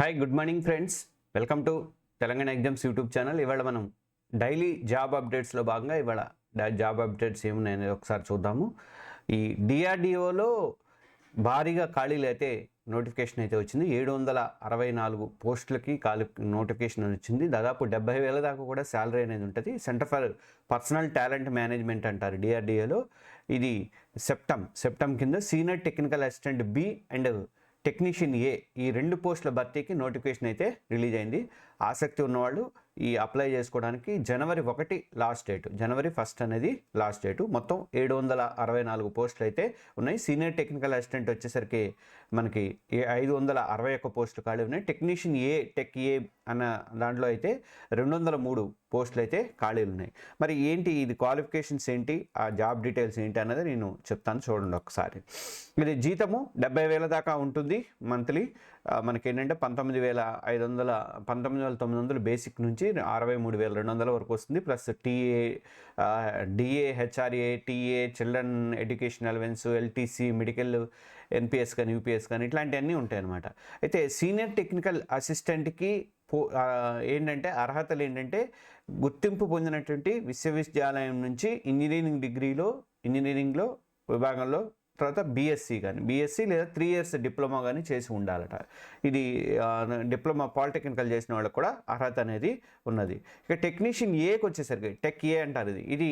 Hi good morning friends, welcome to Telangana exams YouTube channel. ఇవాళ మనం daily job అప్డేట్స్లో భాగంగా ఇవాళ జాబ్ అప్డేట్స్ ఏమున్నాయని ఒకసారి చూద్దాము. ఈ డిఆర్డిఓలో భారీగా ఖాళీలు అయితే నోటిఫికేషన్ అయితే వచ్చింది. 764 పోస్టులకి నోటిఫికేషన్ వచ్చింది. దాదాపు 70,000 దాకా కూడా శాలరీ అనేది ఉంటుంది. Centre for personnel talent management అంటారు డిఆర్డిఓలో. ఇది సెప్టెం కింద senior technical assistant B and technician A ఈ 2 పోస్టుల భర్తీకి నోటిఫికేషన్ అయితే రిలీజ్ అయింది. ఆసక్తి ఉన్నవాళ్ళు ఈ అప్లై చేసుకోవడానికి జనవరి 1 లాస్ట్ డేట్, జనవరి 1 అనేది లాస్ట్ డేటు. మొత్తం 764 పోస్టులు అయితే ఉన్నాయి. సీనియర్ టెక్నికల్ అసిస్టెంట్ వచ్చేసరికి మనకి 561 పోస్టులు ఖాళీ ఉన్నాయి. టెక్నీషియన్ ఏ టెక్ ఏ అన్న దాంట్లో అయితే 203 పోస్టులు అయితే ఖాళీలు ఉన్నాయి. మరి ఏంటి ఇది క్వాలిఫికేషన్స్ ఏంటి, ఆ జాబ్ డీటెయిల్స్ ఏంటి అన్నది నేను చెప్తాను, చూడండి ఒకసారి. ఇది జీతము 70,000 దాకా ఉంటుంది మంత్లీ. మనకి ఏంటంటే 19,900 బేసిక్ నుంచి 63,200 వరకు వస్తుంది. Plus DA, HRA, TA, children education allowance, LTC, medical, NPS కానీ యూపీఎస్ కానీ ఇట్లాంటివన్నీ ఉంటాయి అన్నమాట. అయితే సీనియర్ టెక్నికల్ అసిస్టెంట్కి ఏంటంటే అర్హతలు ఏంటంటే గుర్తింపు పొందినటువంటి విశ్వవిద్యాలయం నుంచి ఇంజనీరింగ్లో విభాగంలో, తర్వాత బీఎస్సీ లేదా 3 years డిప్లొమా కానీ చేసి ఉండాలట. ఇది డిప్లొమా పాలిటెక్నికల్ చేసిన వాళ్ళకి కూడా అర్హత అనేది ఉన్నది. ఇక టెక్నీషియన్ ఏకి వచ్చేసరికి టెక్ ఏ అంటారు. ఇది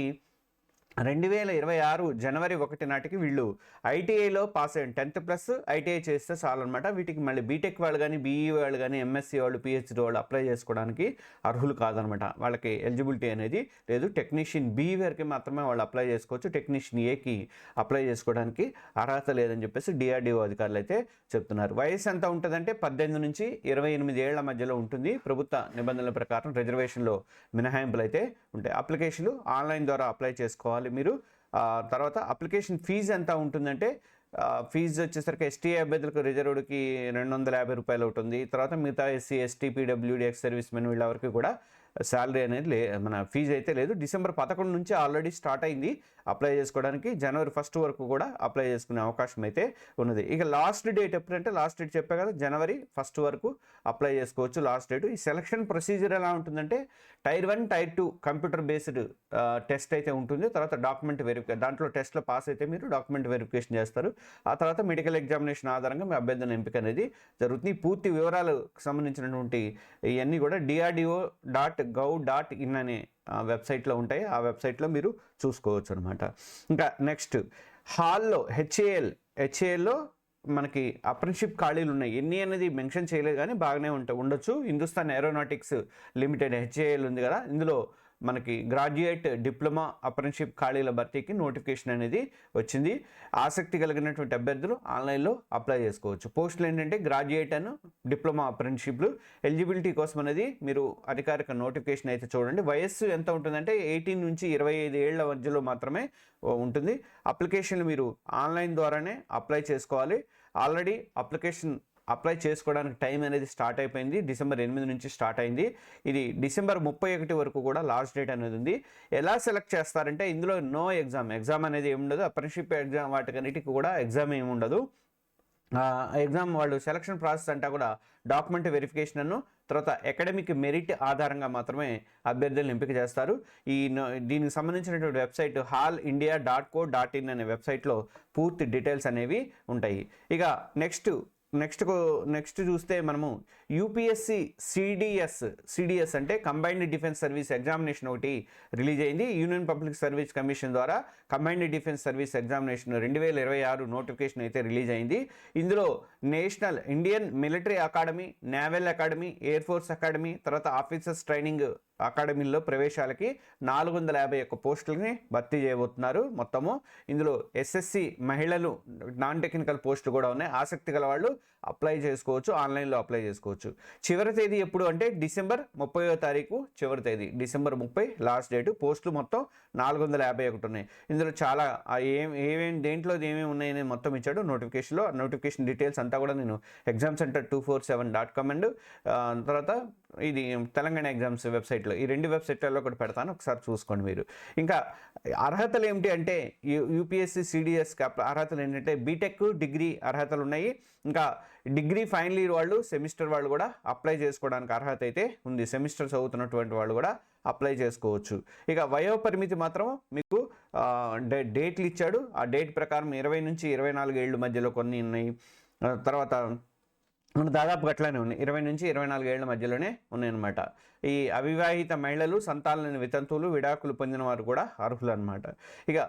2026 జనవరి 1 నాటికి వీళ్ళు ఐటీఐలో పాస్ అయ్యారు. 10th+ ఐటీఐ చేస్తే చాలు అనమాట. వీటికి మళ్ళీ బీటెక్ వాళ్ళు కానీ, బీఈ వాళ్ళు కానీ, ఎంఎస్సీ వాళ్ళు, పిహెచ్డి వాళ్ళు అప్లై చేసుకోవడానికి అర్హులు కాదనమాట. వాళ్ళకి ఎలిజిబిలిటీ అనేది లేదు. టెక్నీషియన్ బి వరకు మాత్రమే వాళ్ళు అప్లై చేసుకోవచ్చు. టెక్నీషియన్ ఏకి అప్లై చేసుకోవడానికి అర్హత లేదని చెప్పేసి డిఆర్డిఓ అధికారులు అయితే చెప్తున్నారు. వయసు ఎంత ఉంటుందంటే 18 నుంచి 28 ఏళ్ల మధ్యలో ఉంటుంది. ప్రభుత్వ నిబంధనల ప్రకారం రిజర్వేషన్లో మినహాయింపులు అయితే ఉంటాయి. అప్లికేషన్లు ఆన్లైన్ ద్వారా అప్లై చేసుకోవాలి మీరు. తర్వాత అప్లికేషన్ ఫీజు ఎంత ఉంటుందంటే ఫీజు వచ్చేసరికి ఎస్టీ అభ్యర్థులకు రిజర్వ్డ్కి 250 రూపాయలు ఉంటుంది. తర్వాత మిగతా SC, ST, PWD, ex servicemen వీళ్ళవరకు కూడా శాలరీ అనేది మన ఫీజు అయితే లేదు. డిసెంబర్ 11 నుంచి ఆల్రెడీ స్టార్ట్ అయింది అప్లై చేసుకోవడానికి. జనవరి 1 వరకు కూడా అప్లై చేసుకునే అవకాశం అయితే ఉన్నది. ఇక లాస్ట్ డేట్ ఎప్పుడంటే లాస్ట్ డేట్ చెప్పే కదా, జనవరి 1 వరకు అప్లై చేసుకోవచ్చు లాస్ట్ డేట్. ఈ సెలక్షన్ ప్రొసీజర్ ఎలా ఉంటుందంటే Tier 1, Tier 2 computer based test అయితే ఉంటుంది. తర్వాత డాక్యుమెంట్ వెరిఫికేషన్, దాంట్లో టెస్ట్లో పాస్ అయితే మీరు డాక్యుమెంట్ వెరిఫికేషన్ చేస్తారు. ఆ తర్వాత మెడికల్ ఎగ్జామినేషన్ ఆధారంగా మీ అభ్యర్థన ఎంపిక అనేది జరుగుతుంది. పూర్తి వివరాలకు సంబంధించినటువంటి ఇవన్నీ కూడా DRDO.gov.in అనే వెబ్సైట్లో ఉంటాయి. ఆ వెబ్సైట్లో మీరు చూసుకోవచ్చు అనమాట. ఇంకా నెక్స్ట్ హెచ్ఏఎల్లో మనకి అప్రెంటిస్షిప్ ఖాళీలు ఉన్నాయి. ఎన్ని అనేది మెన్షన్ చేయలేదు కానీ బాగానే ఉండొచ్చు. హిందుస్థాన్ ఏరోనాటిక్స్ లిమిటెడ్ హెచ్ఏఎల్ ఉంది కదా, ఇందులో మనకి గ్రాడ్యుయేట్, డిప్లొమా, అప్రెంటిస్షిప్ ఖాళీల భర్తీకి నోటిఫికేషన్ అనేది వచ్చింది. ఆసక్తి కలిగినటువంటి అభ్యర్థులు ఆన్లైన్లో అప్లై చేసుకోవచ్చు. పోస్టులు ఏంటంటే గ్రాడ్యుయేట్ అండ్ డిప్లొమా అప్రెంటిస్షిప్లు. ఎలిజిబిలిటీ కోసం అనేది మీరు అధికారిక నోటిఫికేషన్ అయితే చూడండి. వయస్సు ఎంత ఉంటుందంటే 18 నుంచి 25 ఏళ్ల మధ్యలో మాత్రమే ఉంటుంది. అప్లికేషన్లు మీరు ఆన్లైన్ ద్వారానే అప్లై చేసుకోవాలి. ఆల్రెడీ అప్లై చేసుకోవడానికి టైం అనేది స్టార్ట్ అయిపోయింది. డిసెంబర్ 8 నుంచి స్టార్ట్ అయింది. ఇది డిసెంబర్ 31 వరకు కూడా లాస్ట్ డేట్ అనేది ఉంది. ఎలా సెలెక్ట్ చేస్తారంటే ఇందులో నో ఎగ్జామ్ అనేది ఏమి ఉండదు. అప్రెంటిస్షిప్ ఎగ్జామ్ వాటికన్నిటికీ కూడా ఎగ్జామ్ ఏమి ఉండదు. ఎగ్జామ్ వాళ్ళు సెలక్షన్ ప్రాసెస్ అంతా కూడా డాక్యుమెంట్ వెరిఫికేషన్ అను తర్వాత అకాడమిక్ మెరిట్ ఆధారంగా మాత్రమే అభ్యర్థులను ఎంపిక చేస్తారు. దీనికి సంబంధించినటువంటి వెబ్సైట్ hallindia.co.in అనే వెబ్సైట్లో పూర్తి డీటెయిల్స్ అనేవి ఉంటాయి. ఇక నెక్స్ట్ చూస్తే మనము యూపీఎస్సి సిడిఎస్ అంటే కంబైన్డ్ డిఫెన్స్ సర్వీస్ ఎగ్జామినేషన్ ఒకటి రిలీజ్ అయింది. యూనియన్ పబ్లిక్ సర్వీస్ కమిషన్ ద్వారా combined defence service examination 2026 notification అయితే రిలీజ్ అయింది. ఇందులో national Indian military academy, naval academy, air force academy, తర్వాత ఆఫీసర్స్ ట్రైనింగ్ అకాడమీల్లో ప్రవేశాలకి 451 పోస్టులని భర్తీ చేయబోతున్నారు మొత్తము. ఇందులో ఎస్ఎస్సి మహిళలు నాన్ టెక్నికల్ పోస్టులు కూడా ఉన్నాయి. ఆసక్తి గల వాళ్ళు అప్లై చేసుకోవచ్చు, ఆన్లైన్లో అప్లై చేసుకోవచ్చు. చివరి తేదీ ఎప్పుడు అంటే డిసెంబర్ 30వ తారీఖు చివరి తేదీ. December 30 last date. పోస్టులు మొత్తం 451 ఉన్నాయి. ఇందులో చాలా దేంట్లో ఏమేమి ఉన్నాయని మొత్తం ఇచ్చాడు నోటిఫికేషన్లో. నోటిఫికేషన్ డీటెయిల్స్ అంతా కూడా నేను examcenter247.com అండ్ తర్వాత ఇది తెలంగాణ ఎగ్జామ్స్ వెబ్సైట్లో, ఈ 2 వెబ్సైట్లలో కూడా పెడతాను, ఒకసారి చూసుకోండి మీరు. ఇంకా అర్హతలు ఏమిటి అంటే యూపీఎస్సీ సిడిఎస్కి అర్హతలు ఏంటంటే బీటెక్ డిగ్రీ అర్హతలు ఉన్నాయి. ఇంకా డిగ్రీ ఫైనల్ ఇయర్ వాళ్ళు, సెమిస్టర్ వాళ్ళు కూడా అప్లై చేసుకోవడానికి అర్హత అయితే ఉంది. సెమిస్టర్ చదువుతున్నటువంటి వాళ్ళు కూడా అప్లై చేసుకోవచ్చు. ఇక వయోపరిమితి మాత్రం మీకు డేట్లు ఇచ్చాడు. ఆ డేట్ ప్రకారం 20 నుంచి 24 ఏళ్ళ మధ్యలో కొన్ని ఉన్నాయి. తర్వాత దాదాపు అట్లానే ఉన్నాయి, 20 నుంచి 24 ఏళ్ల మధ్యలోనే ఉన్నాయన్నమాట. ఈ అవివాహిత మహిళలు, సంతానలేని వితంతువులు, విడాకులు పొందిన వారు కూడా అర్హులు అనమాట. ఇక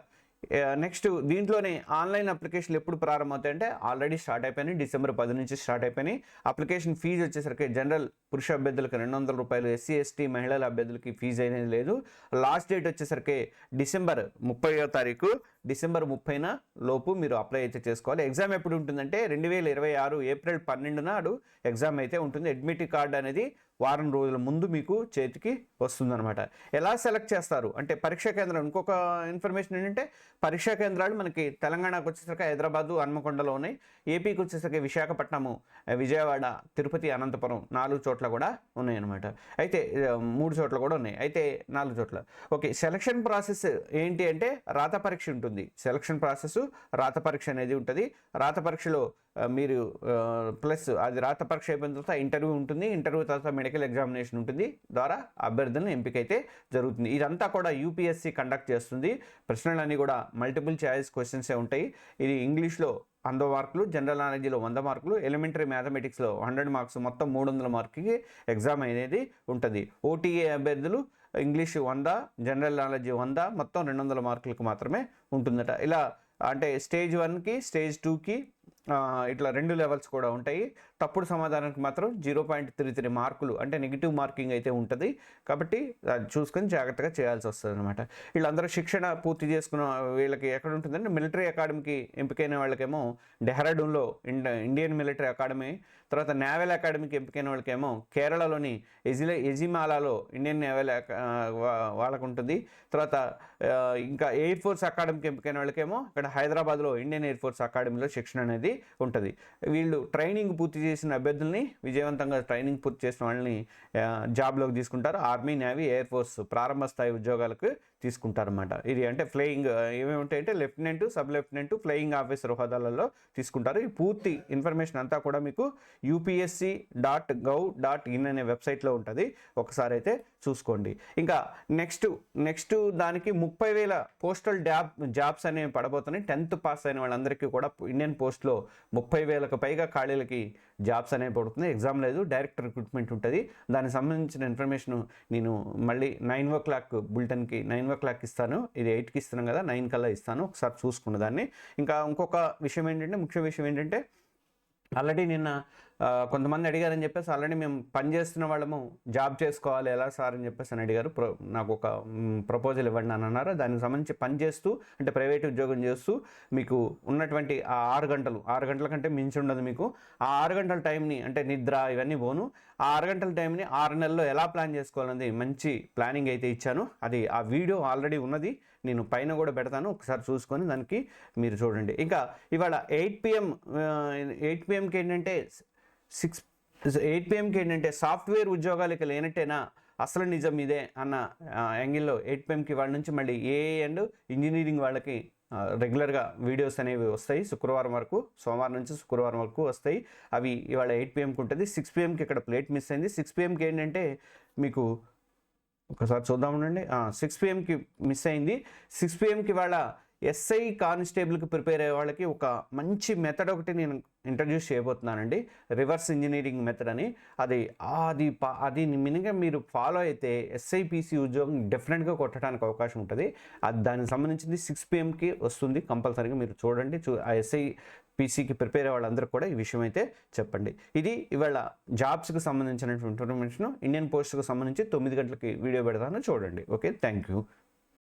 నెక్స్ట్ దీంట్లోనే ఆన్లైన్ అప్లికేషన్లు ఎప్పుడు ప్రారంభమవుతాయంటే ఆల్రెడీ స్టార్ట్ అయిపోయినాయి. డిసెంబర్ 10 నుంచి స్టార్ట్ అయిపోయినాయి. అప్లికేషన్ ఫీజు వచ్చేసరికి జనరల్ పురుష అభ్యర్థులకు 200 రూపాయలు, ఎస్సీ ఎస్టీ మహిళల అభ్యర్థులకి ఫీజు అనేది లేదు. లాస్ట్ డేట్ వచ్చేసరికి డిసెంబర్ 30వ తారీఖు, డిసెంబర్ 30న లోపు మీరు అప్లై అయితే చేసుకోవాలి. ఎగ్జామ్ ఎప్పుడు ఉంటుందంటే 2026 ఏప్రిల్ 12 నాడు ఎగ్జామ్ అయితే ఉంటుంది. అడ్మిట్ కార్డ్ అనేది వారం రోజుల ముందు మీకు చేతికి వస్తుందన్నమాట. ఎలా సెలెక్ట్ చేస్తారు అంటే పరీక్షా కేంద్రం, ఇంకొక ఇన్ఫర్మేషన్ ఏంటంటే పరీక్షా కేంద్రాలు మనకి తెలంగాణకు వచ్చేసరికి హైదరాబాదు, హన్మకొండలో ఉన్నాయి. ఏపీకి వచ్చేసరికి విశాఖపట్నము, విజయవాడ, తిరుపతి, అనంతపురం 4 చోట్ల కూడా ఉన్నాయన్నమాట. అయితే 3 చోట్ల కూడా ఉన్నాయి, అయితే 4 చోట్ల. ఓకే, సెలక్షన్ ప్రాసెస్ ఏంటి అంటే రాత పరీక్ష ఉంటుంది. సెలక్షన్ ప్రాసెస్ రాత పరీక్ష అనేది ఉంటుంది. రాత పరీక్షలో మీరు ప్లస్ అది రాత పరీక్ష అయిపోయిన తర్వాత ఇంటర్వ్యూ ఉంటుంది. ఇంటర్వ్యూ తర్వాత మెడికల్ ఎగ్జామినేషన్ ఉంటుంది. ద్వారా అభ్యర్థులను ఎంపిక అయితే జరుగుతుంది. ఇదంతా కూడా యూపీఎస్సీ కండక్ట్ చేస్తుంది. ప్రశ్నలన్నీ కూడా మల్టిపుల్ చాయిస్ క్వశ్చన్సే ఉంటాయి. ఇది ఇంగ్లీష్లో 100 మార్కులు, జనరల్ నాలెడ్జ్లో 100 మార్కులు, ఎలిమెంటరీ మ్యాథమెటిక్స్లో 100 మార్క్స్, మొత్తం 300 మార్కులకి ఎగ్జామ్ అనేది ఉంటుంది. ఓటీఏ అభ్యర్థులు ఇంగ్లీష్ 100, జనరల్ నాలెడ్జ్ 100, మొత్తం 200 మార్కులకు మాత్రమే ఉంటుందట. ఇలా అంటే స్టేజ్ 1కి, స్టేజ్ 2కి ఇట్లా 2 లెవెల్స్ కూడా ఉంటాయి. తప్పుడు సమాధానానికి మాత్రం 0.33 మార్కులు అంటే నెగిటివ్ మార్కింగ్ అయితే ఉంటుంది. కాబట్టి అది చూసుకొని జాగ్రత్తగా చేయాల్సి వస్తుంది అనమాట. వీళ్ళందరూ శిక్షణ పూర్తి చేసుకున్న వీళ్ళకి ఎక్కడ ఉంటుందంటే మిలిటరీ అకాడమీకి ఎంపికైన వాళ్ళకేమో డెహ్రాడూన్లో ఇండియన్ మిలిటరీ అకాడమీ, తర్వాత నేవల్ అకాడమీకి ఎంపికైన వాళ్ళకేమో కేరళలోని ఎజిమాలాలో ఇండియన్ నేవల్ వాళ్ళకు ఉంటుంది. తర్వాత ఇంకా ఎయిర్ ఫోర్స్ అకాడమీకి ఎంపికైన వాళ్ళకేమో ఇక్కడ హైదరాబాద్లో ఇండియన్ ఎయిర్ ఫోర్స్ అకాడమీలో శిక్షణ అనేది ఉంటుంది. వీళ్ళు ట్రైనింగ్ పూర్తి చేసిన అభ్యర్థుల్ని, విజయవంతంగా ట్రైనింగ్ పూర్తి చేసిన వాళ్ళని జాబ్లోకి తీసుకుంటారు. ఆర్మీ, నేవీ, ఎయిర్ ఫోర్స్ ప్రారంభ స్థాయి ఉద్యోగాలకు తీసుకుంటారన్నమాట. ఇది అంటే ఫ్లయింగ్ ఏమేమి ఉంటాయంటే lieutenant, sub lieutenant, flying officer హోదాలలో తీసుకుంటారు. ఈ పూర్తి ఇన్ఫర్మేషన్ అంతా కూడా మీకు upsc.gov.in అనే వెబ్సైట్లో ఉంటుంది. ఒకసారి అయితే చూసుకోండి. ఇంకా నెక్స్ట్ దానికి 30,000 పోస్టల్ జాబ్స్ అనేవి పడబోతున్నాయి. 10th పాస్ అయిన వాళ్ళందరికీ కూడా ఇండియన్ పోస్ట్లో 30,000కు పైగా ఖాళీలకి జాబ్స్ అనేవి పడుతుంది. ఎగ్జామ్ లేదు, డైరెక్ట్ రిక్రూట్మెంట్ ఉంటుంది. దానికి సంబంధించిన ఇన్ఫర్మేషన్ నేను మళ్ళీ 9 o'clock బులెటిన్కి 9 o'clock ఇస్తాను. ఇది 8కి ఇస్తున్నాం కదా, 9 కల్లా ఇస్తాను. ఒకసారి చూసుకున్న దాన్ని. ఇంకా ఇంకొక విషయం ఏంటంటే, ముఖ్య విషయం ఏంటంటే ఆల్రెడీ నిన్న కొంతమంది అడిగారని చెప్పేసి ఆల్రెడీ మేము పనిచేస్తున్న వాళ్ళము జాబ్ చేసుకోవాలి ఎలా సార్ అని చెప్పేసి అని అడిగారు. నాకు ఒక ప్రపోజల్ ఇవ్వండి అని అన్నారు. దానికి సంబంధించి పని చేస్తూ అంటే ప్రైవేట్ ఉద్యోగం చేస్తూ మీకు ఉన్నటువంటి ఆ 6 గంటల కంటే మించి ఉండదు మీకు. ఆ 6 గంటల టైంని అంటే నిద్ర ఇవన్నీ పోను, ఆ 6 గంటల టైంని 6 నెలల్లో ఎలా ప్లాన్ చేసుకోవాలన్నది మంచి ప్లానింగ్ అయితే ఇచ్చాను. అది ఆ వీడియో ఆల్రెడీ ఉన్నది, నేను పైన కూడా పెడతాను, ఒకసారి చూసుకొని దానికి మీరు చూడండి. ఇంకా ఇవాళ 8 PM ఏంటంటే 8 PMకి ఏంటంటే సాఫ్ట్వేర్ ఉద్యోగాలు ఇక లేనట్టేనా, అసలు నిజం ఇదే అన్న యాంగిల్లో 8 PMకి వాళ్ళ నుంచి మళ్ళీ ఏఐ అండ్ ఇంజనీరింగ్ వాళ్ళకి రెగ్యులర్గా వీడియోస్ అనేవి వస్తాయి. శుక్రవారం వరకు, సోమవారం నుంచి శుక్రవారం వరకు వస్తాయి. అవి ఇవాళ 8 PMకి ఉంటుంది. 6 PMకి ఇక్కడ ప్లేట్ మిస్ అయింది. 6 PMకి ఏంటంటే మీకు ఒకసారి చూద్దామండి. 6 PMకి మిస్ అయింది. 6 PMకి వాళ్ళ ఎస్ఐ కానిస్టేబుల్కి ప్రిపేర్ అయ్యే వాళ్ళకి ఒక మంచి మెథడ్ ఒకటి నేను ఇంట్రడ్యూస్ చేయబోతున్నానండి. రివర్స్ ఇంజనీరింగ్ మెథడ్ అని. అది మినిగా మీరు ఫాలో అయితే SIPC ఉద్యోగం డెఫినెట్గా కొట్టడానికి అవకాశం ఉంటుంది. దానికి సంబంధించింది 6 PMకి వస్తుంది కంపల్సరీగా. మీరు చూడండి. ఆ SIPCకి ప్రిపేర్ అయ్యే వాళ్ళందరూ కూడా ఈ విషయం అయితే చెప్పండి. ఇది ఇవాళ జాబ్స్కి సంబంధించినటువంటి ఇన్ఫర్మేషన్. ఇండియన్ పోస్ట్కి సంబంధించి 9 గంటలకి వీడియో పెడతాను, చూడండి. Okay, thank you.